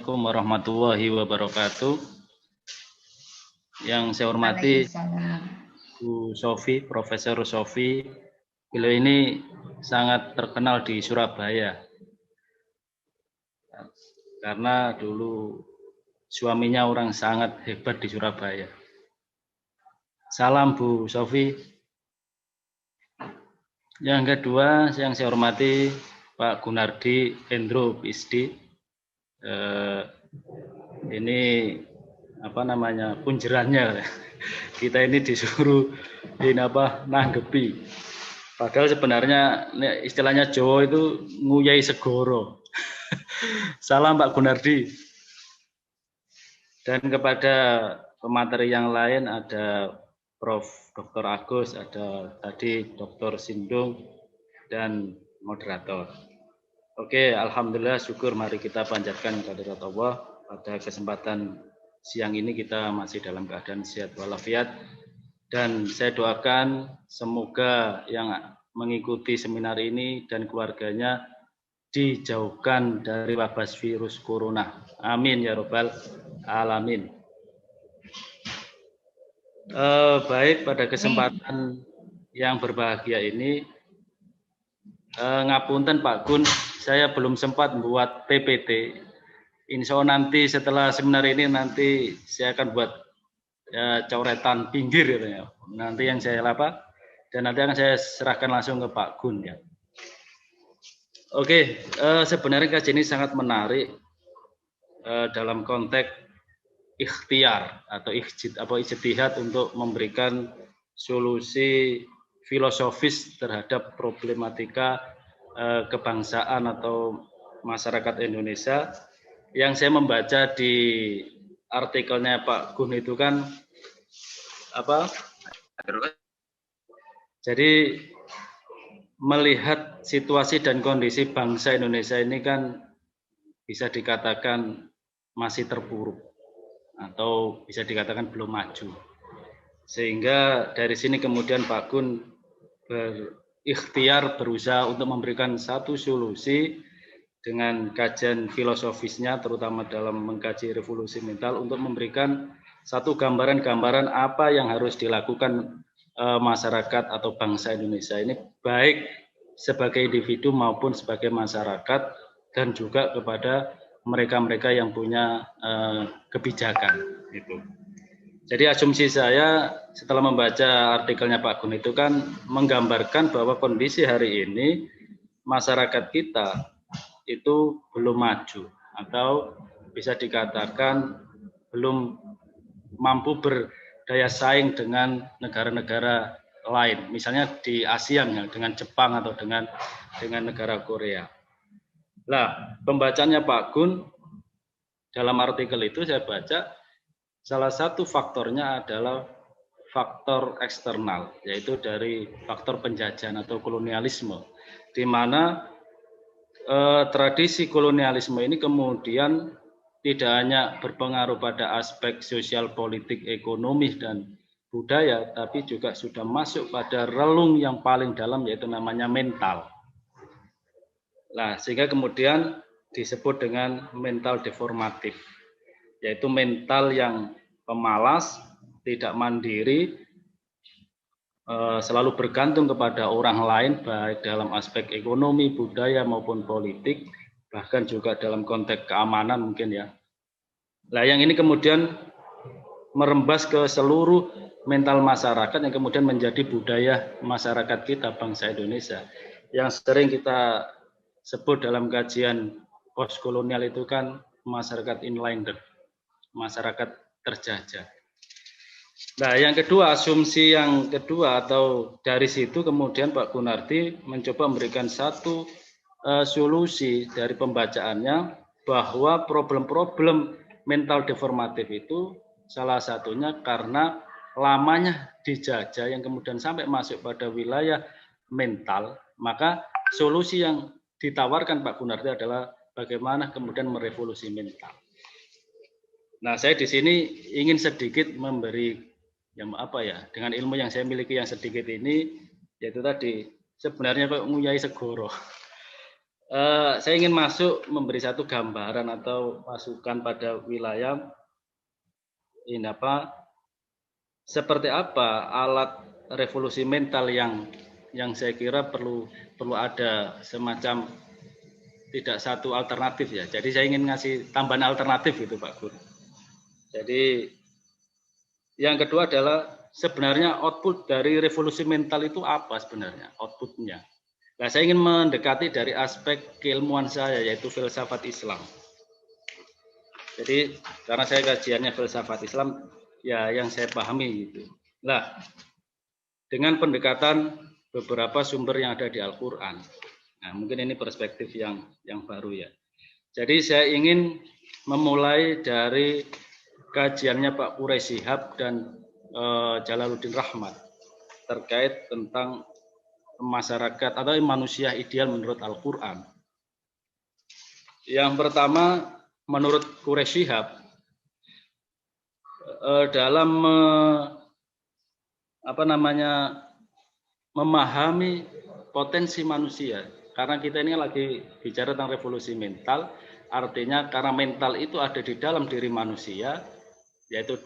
Assalamualaikum warahmatullahi wabarakatuh. Yang saya hormati Bu Sofi, Profesor Sofi. Beliau ini sangat terkenal di Surabaya. Karena dulu suaminya orang sangat hebat di Surabaya. Salam Bu Sofi. Yang kedua yang saya hormati Pak Gunardi Endro PhD. Ini apa namanya punjerannya, kita ini disuruh nanggepi. Padahal sebenarnya istilahnya Jawa itu nguyai segoro. Salam Pak Gunardi. Dan kepada pemateri yang lain ada Prof. Dr. Agus, ada tadi Dr. Sindung dan moderator. Oke, alhamdulillah, syukur, mari kita panjatkan kehadirat Allah. Pada kesempatan siang ini kita masih dalam keadaan sehat walafiat, dan saya doakan semoga yang mengikuti seminar ini dan keluarganya dijauhkan dari wabah virus corona. Amin ya robbal alamin. Baik, pada kesempatan yang berbahagia ini, ngapunten Pak Gun, saya belum sempat buat PPT. Insya Allah nanti setelah seminar ini nanti saya akan buat coretan pinggir ya. Nanti yang saya dan nanti akan saya serahkan langsung ke Pak Gun ya. Oke, sebenarnya kajian ini sangat menarik dalam konteks ikhtiar atau ijtihad untuk memberikan solusi filosofis terhadap problematika kebangsaan atau masyarakat Indonesia. Yang saya membaca di artikelnya Pak Gun itu kan jadi melihat situasi dan kondisi bangsa Indonesia ini kan bisa dikatakan masih terpuruk atau bisa dikatakan belum maju. Sehingga dari sini kemudian Pak Gun berikhtiar berusaha untuk memberikan satu solusi dengan kajian filosofisnya, terutama dalam mengkaji revolusi mental, untuk memberikan satu gambaran-gambaran apa yang harus dilakukan masyarakat atau bangsa Indonesia ini, baik sebagai individu maupun sebagai masyarakat, dan juga kepada mereka-mereka yang punya kebijakan. Gitu. Jadi asumsi saya setelah membaca artikelnya Pak Gun itu kan menggambarkan bahwa kondisi hari ini masyarakat kita itu belum maju atau bisa dikatakan belum mampu berdaya saing dengan negara-negara lain, misalnya di ASEAN ya, dengan Jepang atau dengan negara Korea. Nah, pembacanya Pak Gun dalam artikel itu saya baca salah satu faktornya adalah faktor eksternal, yaitu dari faktor penjajahan atau kolonialisme, di mana tradisi kolonialisme ini kemudian tidak hanya berpengaruh pada aspek sosial, politik, ekonomi, dan budaya, tapi juga sudah masuk pada relung yang paling dalam, yaitu namanya mental. Nah, sehingga kemudian disebut dengan mental deformatif, yaitu mental yang pemalas, tidak mandiri, selalu bergantung kepada orang lain, baik dalam aspek ekonomi, budaya maupun politik, bahkan juga dalam konteks keamanan mungkin ya. Nah, yang ini kemudian merembas ke seluruh mental masyarakat yang kemudian menjadi budaya masyarakat kita, bangsa Indonesia, yang sering kita sebut dalam kajian postkolonial itu kan masyarakat inlander, masyarakat terjajah. Nah, yang kedua, asumsi yang kedua atau dari situ kemudian Pak Gunardi mencoba memberikan satu solusi dari pembacaannya, bahwa problem-problem mental deformatif itu salah satunya karena lamanya dijajah yang kemudian sampai masuk pada wilayah mental. Maka solusi yang ditawarkan Pak Gunardi adalah bagaimana kemudian merevolusi mental. Nah, saya di sini ingin sedikit memberi dengan ilmu yang saya miliki yang sedikit ini, yaitu tadi sebenarnya kok nguyai segoro. Saya ingin masuk memberi satu gambaran atau masukan pada wilayah ini seperti apa alat revolusi mental yang saya kira perlu ada semacam tidak satu alternatif ya. Jadi saya ingin ngasih tambahan alternatif itu Pak Guru. Jadi yang kedua adalah sebenarnya output dari revolusi mental itu apa sebenarnya outputnya. Nah, saya ingin mendekati dari aspek keilmuan saya yaitu filsafat Islam. Jadi karena saya kajiannya filsafat Islam, ya yang saya pahami gitu. Nah, dengan pendekatan beberapa sumber yang ada di Al-Quran. Nah, mungkin ini perspektif yang baru ya. Jadi saya ingin memulai dari kajiannya Pak Quraisy Shihab dan Jalaluddin Rahmat terkait tentang masyarakat atau manusia ideal menurut Al-Quran. Yang pertama, menurut Quraisy Shihab, dalam memahami potensi manusia, karena kita ini lagi bicara tentang revolusi mental, artinya karena mental itu ada di dalam diri manusia, yaitu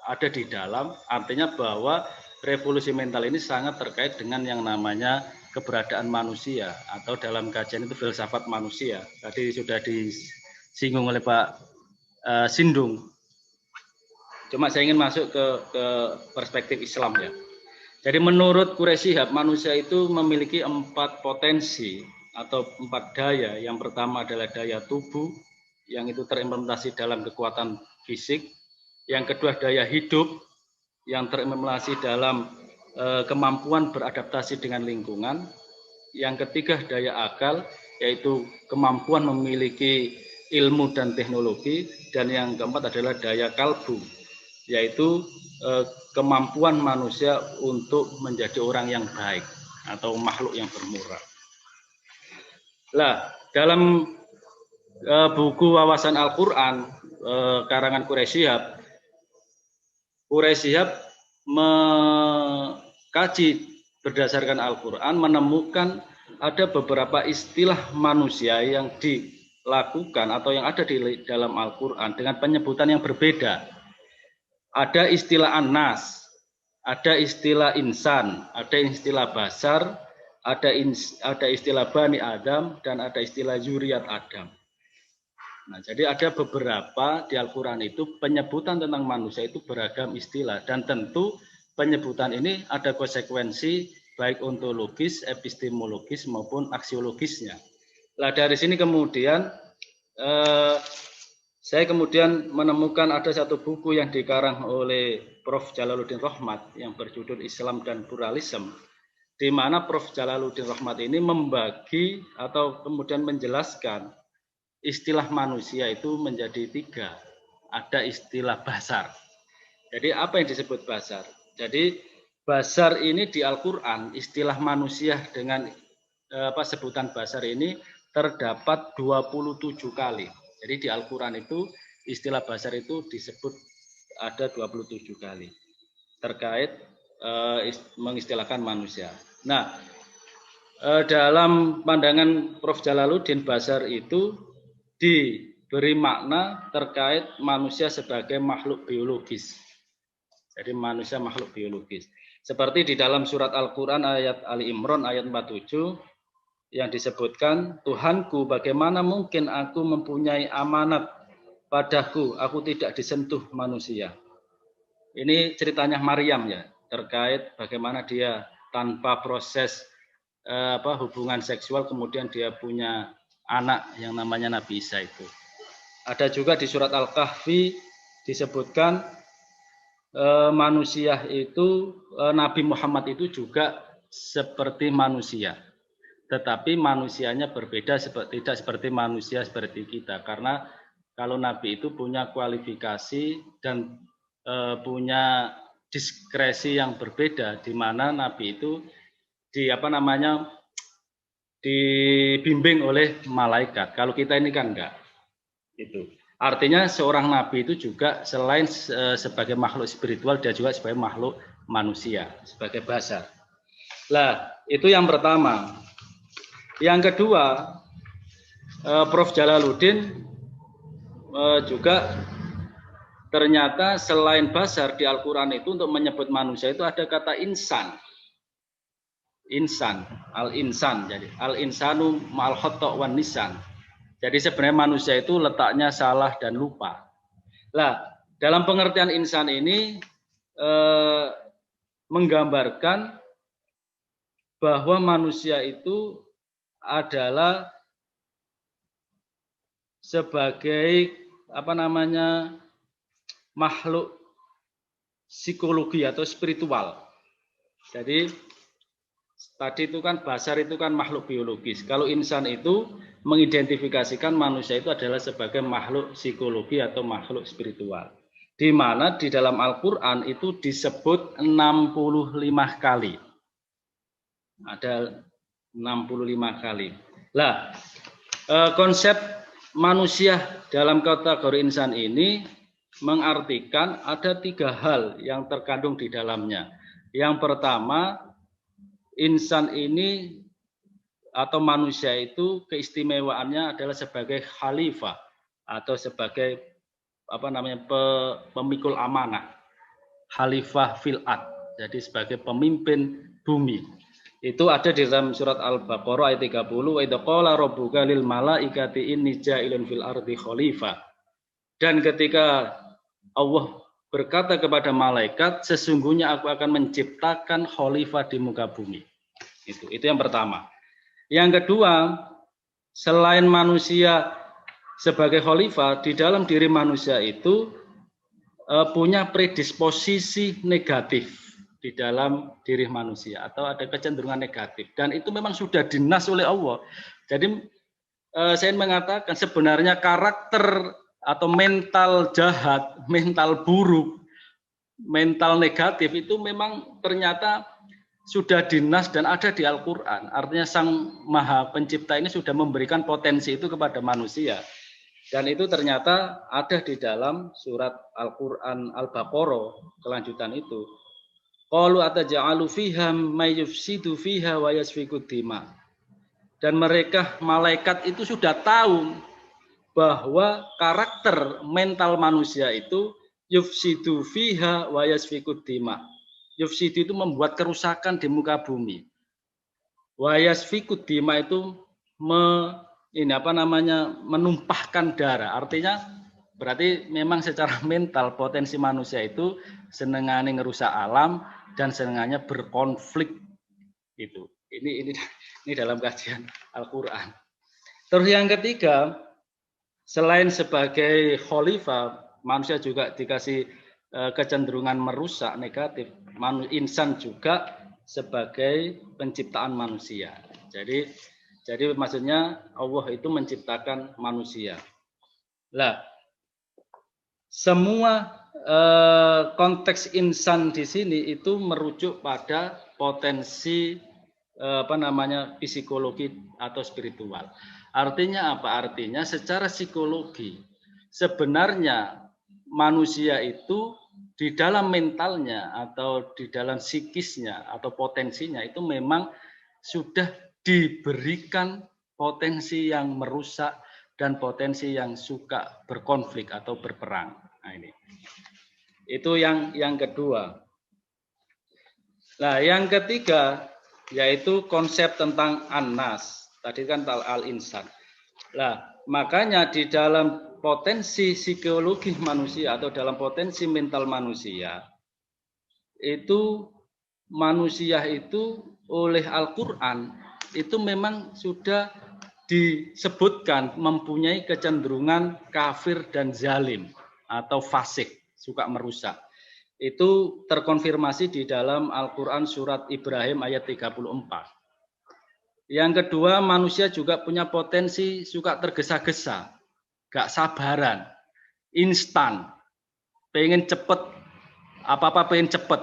ada di dalam, artinya bahwa revolusi mental ini sangat terkait dengan yang namanya keberadaan manusia atau dalam kajian itu filsafat manusia. Tadi sudah disinggung oleh Pak Sindung. Cuma saya ingin masuk ke perspektif Islam ya. Jadi menurut Quraisy Shihab, manusia itu memiliki 4 potensi atau 4 daya. Yang pertama adalah daya tubuh, yang itu terimplementasi dalam kekuatan fisik. Yang kedua daya hidup, yang terimplementasi dalam kemampuan beradaptasi dengan lingkungan. Yang ketiga daya akal, yaitu kemampuan memiliki ilmu dan teknologi. Dan yang keempat adalah daya kalbu, yaitu kemampuan manusia untuk menjadi orang yang baik atau makhluk yang bermoral. Nah, dalam buku Wawasan Al-Quran karangan Quraisy Shihab mengkaji berdasarkan Al-Quran, menemukan ada beberapa istilah manusia yang dilakukan atau yang ada di dalam Al-Quran dengan penyebutan yang berbeda. Ada istilah An-Nas, ada istilah insan, ada istilah basar, ada istilah Bani Adam, dan ada istilah Zuriat Adam. Nah, jadi ada beberapa di Al-Quran itu penyebutan tentang manusia itu beragam istilah, dan tentu penyebutan ini ada konsekuensi baik ontologis, epistemologis maupun aksiologisnya. Nah, dari sini kemudian saya kemudian menemukan ada satu buku yang dikarang oleh Prof. Jalaluddin Rahmat yang berjudul Islam dan Pluralisme, di mana Prof. Jalaluddin Rahmat ini membagi atau kemudian menjelaskan istilah manusia itu menjadi 3. Ada istilah basar. Jadi apa yang disebut basar? Jadi basar ini di Al-Quran, istilah manusia dengan sebutan basar ini terdapat 27 kali. Jadi di Al-Quran itu istilah basar itu disebut ada 27 kali terkait mengistilahkan manusia. Nah, dalam pandangan Prof. Jalaluddin, basar itu diberi makna terkait manusia sebagai makhluk biologis. Jadi manusia makhluk biologis. Seperti di dalam surat Al-Quran ayat Ali Imran ayat 47 yang disebutkan, Tuhanku, bagaimana mungkin aku mempunyai amanat padaku, aku tidak disentuh manusia. Ini ceritanya Maryam ya, terkait bagaimana dia tanpa proses hubungan seksual kemudian dia punya anak yang namanya Nabi Isa itu. Ada juga di surat Al-Kahfi disebutkan manusia itu, Nabi Muhammad itu juga seperti manusia. Tetapi manusianya berbeda, tidak seperti manusia seperti kita. Karena kalau Nabi itu punya kualifikasi dan punya diskresi yang berbeda, di mana Nabi itu dibimbing oleh malaikat. Kalau kita ini kan enggak. Itu. Artinya seorang Nabi itu juga selain sebagai makhluk spiritual, dia juga sebagai makhluk manusia, sebagai basar. Lah, itu yang pertama. Yang kedua, Prof. Jalaluddin juga ternyata selain basar di Al-Quran itu untuk menyebut manusia itu ada kata insan. Insan, al-insan. Jadi al-insanu ma'al khotok wan nisan. Jadi sebenarnya manusia itu letaknya salah dan lupa. Lah, dalam pengertian insan ini menggambarkan bahwa manusia itu adalah sebagai makhluk psikologi atau spiritual. Jadi tadi itu kan basar itu kan makhluk biologis. Kalau insan itu mengidentifikasikan manusia itu adalah sebagai makhluk psikologi atau makhluk spiritual. Di mana di dalam Al-Quran itu disebut 65 kali. Ada 65 kali. Lah, konsep manusia dalam kategori insan ini mengartikan ada 3 hal yang terkandung di dalamnya. Yang pertama, insan ini atau manusia itu keistimewaannya adalah sebagai khalifah atau sebagai pemikul amanah, khalifah fil ard, jadi sebagai pemimpin bumi. Itu ada di dalam surat Al-Baqarah ayat 30, wa idza qala rabbuka lil malaikati inni ja'ilun fil ardi khalifah. Dan ketika Allah berkata kepada malaikat, sesungguhnya aku akan menciptakan khalifah di muka bumi. Itu yang pertama. Yang kedua, selain manusia sebagai khalifah, di dalam diri manusia itu punya predisposisi negatif di dalam diri manusia atau ada kecenderungan negatif, dan itu memang sudah dinas oleh Allah. Jadi saya mengatakan sebenarnya karakter atau mental jahat, mental buruk, mental negatif itu memang ternyata sudah dinas dan ada di Al-Quran. Artinya Sang Maha Pencipta ini sudah memberikan potensi itu kepada manusia. Dan itu ternyata ada di dalam surat Al-Quran Al-Baqarah, kelanjutan itu. Qalu ataja'alu fiha may yufsidu fiha wa yasfiku dima. Dan mereka malaikat itu sudah tahu bahwa karakter mental manusia itu yufsidu fiha wa yasfiku dima. Yufsidu itu membuat kerusakan di muka bumi. Wa yasfiku dima itu menumpahkan darah. Artinya berarti memang secara mental potensi manusia itu senengane ngerusak alam dan senengannya berkonflik itu. Ini dalam kajian Al-Qur'an. Terus yang ketiga, selain sebagai khalifah, manusia juga dikasih kecenderungan merusak negatif. Insan juga sebagai penciptaan manusia. Jadi maksudnya Allah itu menciptakan manusia. Lah, semua konteks insan di sini itu merujuk pada potensi psikologi atau spiritual. Artinya apa? Artinya secara psikologi sebenarnya manusia itu di dalam mentalnya atau di dalam psikisnya atau potensinya itu memang sudah diberikan potensi yang merusak dan potensi yang suka berkonflik atau berperang. Nah, ini. Itu yang kedua. Nah, yang ketiga yaitu konsep tentang an-nas. Tadi kan al-insan. Nah, makanya di dalam potensi psikologi manusia atau dalam potensi mental manusia itu manusia itu oleh Al-Qur'an itu memang sudah disebutkan mempunyai kecenderungan kafir dan zalim atau fasik, suka merusak. Itu terkonfirmasi di dalam Al-Quran surat Ibrahim ayat 34. Yang kedua, manusia juga punya potensi suka tergesa-gesa, gak sabaran, instan, pengen cepet, apa-apa pengen cepet.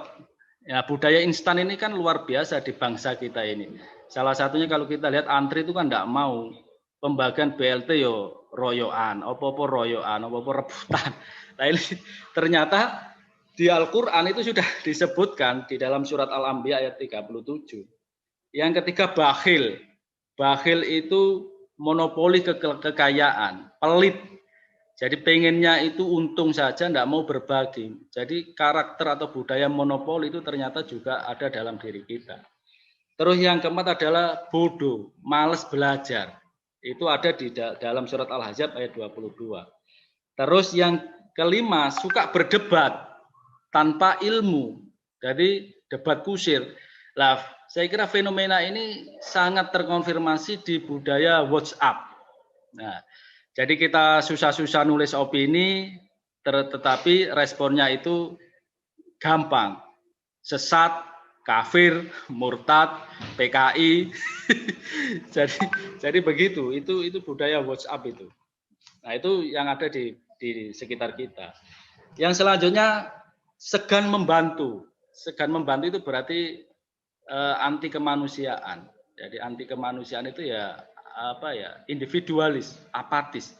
Ya, budaya instan ini kan luar biasa di bangsa kita ini. Salah satunya kalau kita lihat antri itu kan gak mau. Pembagian BLT yo royoan, apa-apa royoan, apa-apa rebutan. Nah ini ternyata di Al-Quran itu sudah disebutkan di dalam surat Al-Anbiya ayat 37. Yang ketiga bakhil. Bakhil itu monopoli kekayaan, pelit. Jadi pengennya itu untung saja, tidak mau berbagi. Jadi karakter atau budaya monopoli itu ternyata juga ada dalam diri kita. Terus yang keempat adalah bodoh, malas belajar. Itu ada di dalam surat Al-Ahzab ayat 22. Terus yang kelima, suka berdebat tanpa ilmu. Jadi debat kusir. Lah, saya kira fenomena ini sangat terkonfirmasi di budaya WhatsApp. Nah, jadi kita susah-susah nulis opini, tetapi responnya itu gampang. Sesat, kafir, murtad, PKI. jadi begitu, itu budaya WhatsApp itu. Nah, itu yang ada di sekitar kita. Yang selanjutnya, segan membantu. Segan membantu itu berarti anti kemanusiaan. Jadi anti kemanusiaan itu ya apa ya, individualis, apatis.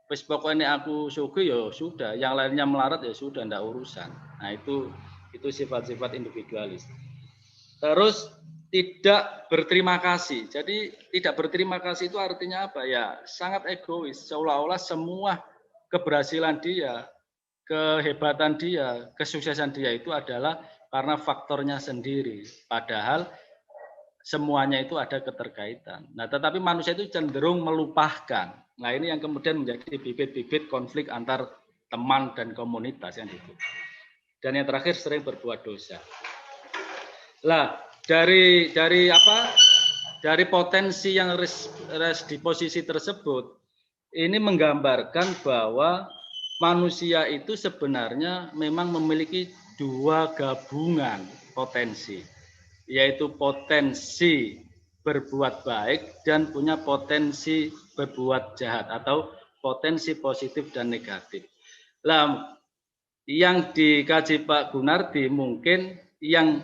Wis pokoknya aku suka ya sudah, yang lainnya melarat ya sudah, ndak urusan. Nah, itu sifat-sifat individualis. Terus tidak berterima kasih. Jadi tidak berterima kasih itu artinya apa ya? Sangat egois, seolah-olah semua keberhasilan dia, kehebatan dia, kesuksesan dia itu adalah karena faktornya sendiri. Padahal semuanya itu ada keterkaitan. Nah, tetapi manusia itu cenderung melupakan. Nah, ini yang kemudian menjadi bibit-bibit konflik antar teman dan komunitas yang itu. Dan yang terakhir sering berbuat dosa. Lah, dari apa? Dari potensi yang di posisi tersebut, ini menggambarkan bahwa manusia itu sebenarnya memang memiliki dua gabungan potensi, yaitu potensi berbuat baik dan punya potensi berbuat jahat atau potensi positif dan negatif. Lah, yang dikaji Pak Gunardi mungkin yang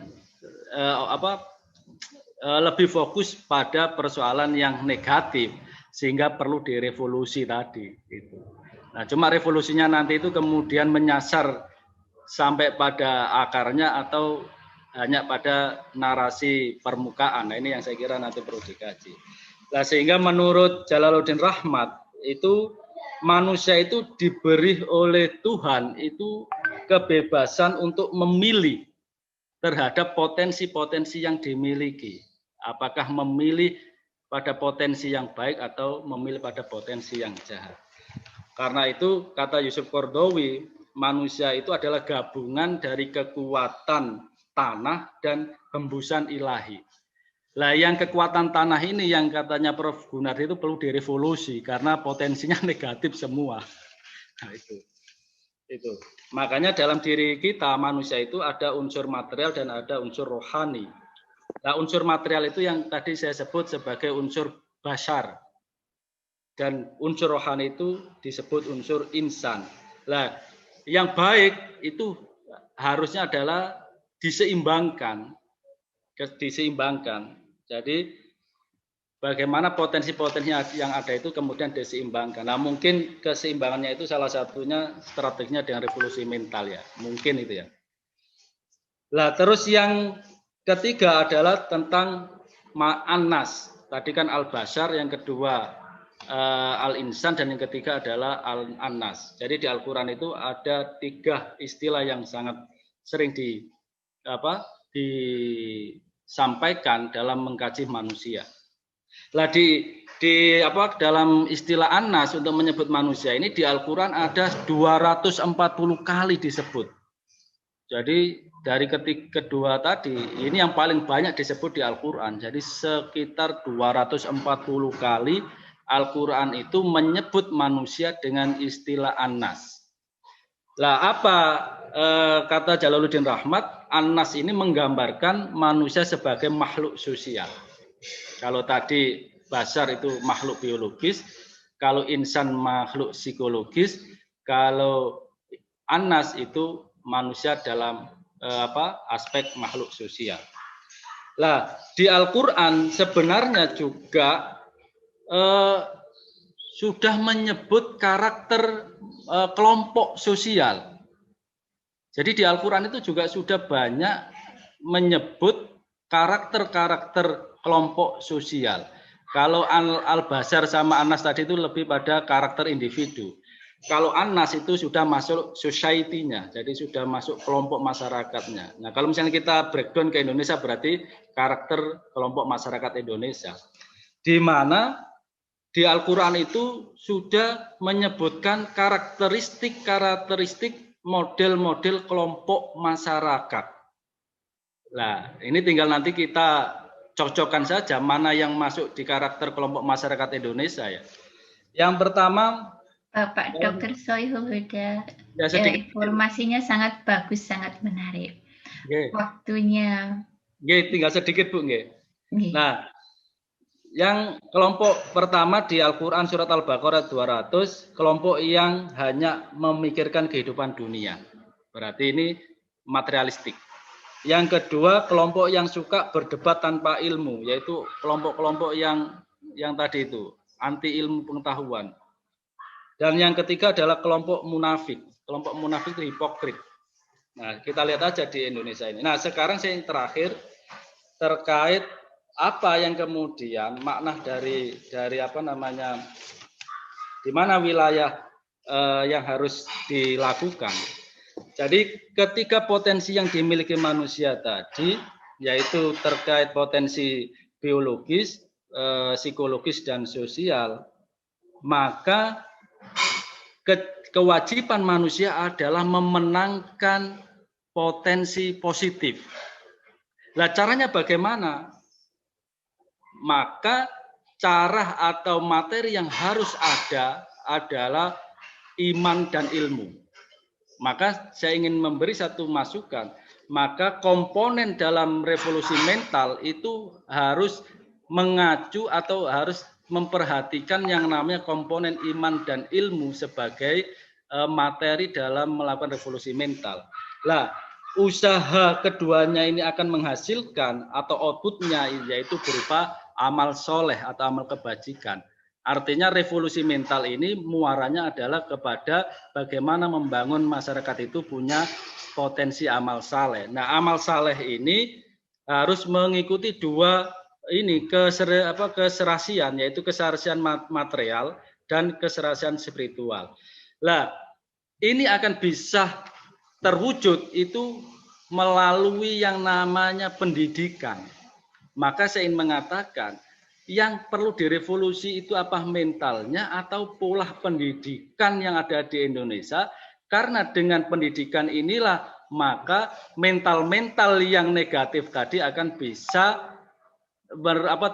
lebih fokus pada persoalan yang negatif sehingga perlu direvolusi tadi. Gitu. Nah, cuma revolusinya nanti itu kemudian menyasar sampai pada akarnya atau hanya pada narasi permukaan. Nah, ini yang saya kira nanti perlu dikaji. Nah, sehingga menurut Jalaluddin Rahmat itu manusia itu diberi oleh Tuhan itu kebebasan untuk memilih terhadap potensi-potensi yang dimiliki. Apakah memilih pada potensi yang baik atau memilih pada potensi yang jahat. Karena itu kata Yusuf Qaradawi, manusia itu adalah gabungan dari kekuatan tanah dan hembusan ilahi. Lah, yang kekuatan tanah ini yang katanya Prof. Gunardi itu perlu direvolusi karena potensinya negatif semua. Nah, itu. Makanya dalam diri kita manusia itu ada unsur material dan ada unsur rohani. Nah, unsur material itu yang tadi saya sebut sebagai unsur bashar. Dan unsur rohani itu disebut unsur insan. Nah, yang baik itu harusnya adalah diseimbangkan. Jadi bagaimana potensi-potensi yang ada itu kemudian diseimbangkan. Nah, mungkin keseimbangannya itu salah satunya strateginya dengan revolusi mental ya. Mungkin itu ya. Nah, terus yang ketiga adalah tentang An-Nas. Tadi kan Al-Bashar, yang kedua Al-Insan, dan yang ketiga adalah An-Nas. Jadi di Al-Quran itu ada 3 istilah yang sangat sering disampaikan dalam mengkaji manusia. Lah dalam istilah An-Nas untuk menyebut manusia ini di Al-Quran ada 240 kali disebut. Jadi dari kedua tadi ini yang paling banyak disebut di Al-Quran. Jadi sekitar 240 kali Al-Quran itu menyebut manusia dengan istilah An-Nas. Lah apa kata Jalaluddin Rahmat, An-Nas ini menggambarkan manusia sebagai makhluk sosial. Kalau tadi Bashar itu makhluk biologis, kalau insan makhluk psikologis, kalau An-Nas itu manusia dalam aspek makhluk sosial. Lah, di Al-Quran sebenarnya juga sudah menyebut karakter kelompok sosial. Jadi di Al-Quran itu juga sudah banyak menyebut karakter-karakter kelompok sosial. Kalau Al-Basar sama Anas tadi itu lebih pada karakter individu. Kalau Anas itu sudah masuk society-nya, jadi sudah masuk kelompok masyarakatnya. Nah, kalau misalnya kita breakdown ke Indonesia berarti karakter kelompok masyarakat Indonesia. Di mana di Al-Quran itu sudah menyebutkan karakteristik model-model kelompok masyarakat. Nah, ini tinggal nanti kita cocokkan saja mana yang masuk di karakter kelompok masyarakat Indonesia ya. Yang pertama, Bapak Dr. Soihul Huda, ya informasinya sangat bagus, sangat menarik. Waktunya. Tinggal sedikit Bu. Nah, yang kelompok pertama di Al-Quran surat Al-Baqarah 200, kelompok yang hanya memikirkan kehidupan dunia. Berarti ini materialistik. Yang kedua, kelompok yang suka berdebat tanpa ilmu, yaitu kelompok-kelompok yang tadi itu, anti ilmu pengetahuan. Dan yang ketiga adalah kelompok munafik. Kelompok munafik itu hipokrit. Nah, kita lihat aja di Indonesia ini. Nah, sekarang yang terakhir terkait apa yang kemudian makna dari apa namanya, di mana wilayah yang harus dilakukan. Jadi ketika potensi yang dimiliki manusia tadi, yaitu terkait potensi biologis, psikologis, dan sosial, maka kewajiban manusia adalah memenangkan potensi positif. Nah, caranya bagaimana? Maka cara atau materi yang harus ada adalah iman dan ilmu. Maka saya ingin memberi satu masukan. Maka komponen dalam revolusi mental itu harus mengacu atau harus memperhatikan yang namanya komponen iman dan ilmu sebagai materi dalam melakukan revolusi mental. Lah, usaha keduanya ini akan menghasilkan atau outputnya yaitu berupa amal soleh atau amal kebajikan. Artinya revolusi mental ini muaranya adalah kepada bagaimana membangun masyarakat itu punya potensi amal saleh. Nah, amal saleh ini harus mengikuti dua ini keserasian, yaitu keserasian material dan keserasian spiritual. Nah, ini akan bisa terwujud itu melalui yang namanya pendidikan. Maka saya ingin mengatakan, yang perlu direvolusi itu apa mentalnya atau pola pendidikan yang ada di Indonesia. Karena dengan pendidikan inilah maka mental-mental yang negatif tadi akan bisa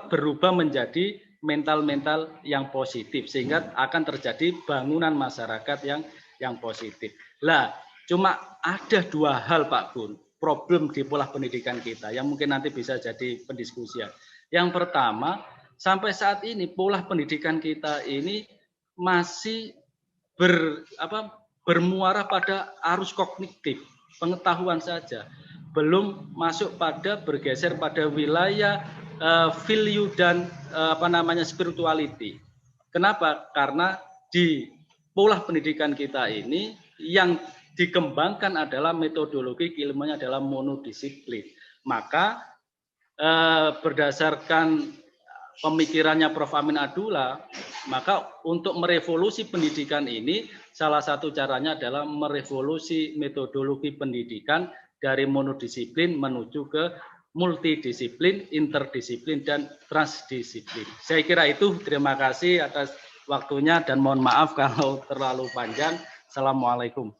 berubah menjadi mental-mental yang positif, sehingga akan terjadi bangunan masyarakat yang positif. Lah, cuma ada dua hal Pak Gun, problem di pola pendidikan kita yang mungkin nanti bisa jadi pendiskusian. Yang pertama, sampai saat ini pola pendidikan kita ini masih bermuara pada arus kognitif, pengetahuan saja, belum masuk pada bergeser pada wilayah value dan spirituality. Kenapa? Karena di pola pendidikan kita ini yang dikembangkan adalah metodologi keilmuannya adalah monodisiplin. Maka berdasarkan pemikirannya Prof. Amin Abdullah, maka untuk merevolusi pendidikan ini salah satu caranya adalah merevolusi metodologi pendidikan dari monodisiplin menuju ke multidisiplin, interdisiplin, dan transdisiplin. Saya kira itu. Terima kasih atas waktunya dan mohon maaf kalau terlalu panjang. Assalamualaikum.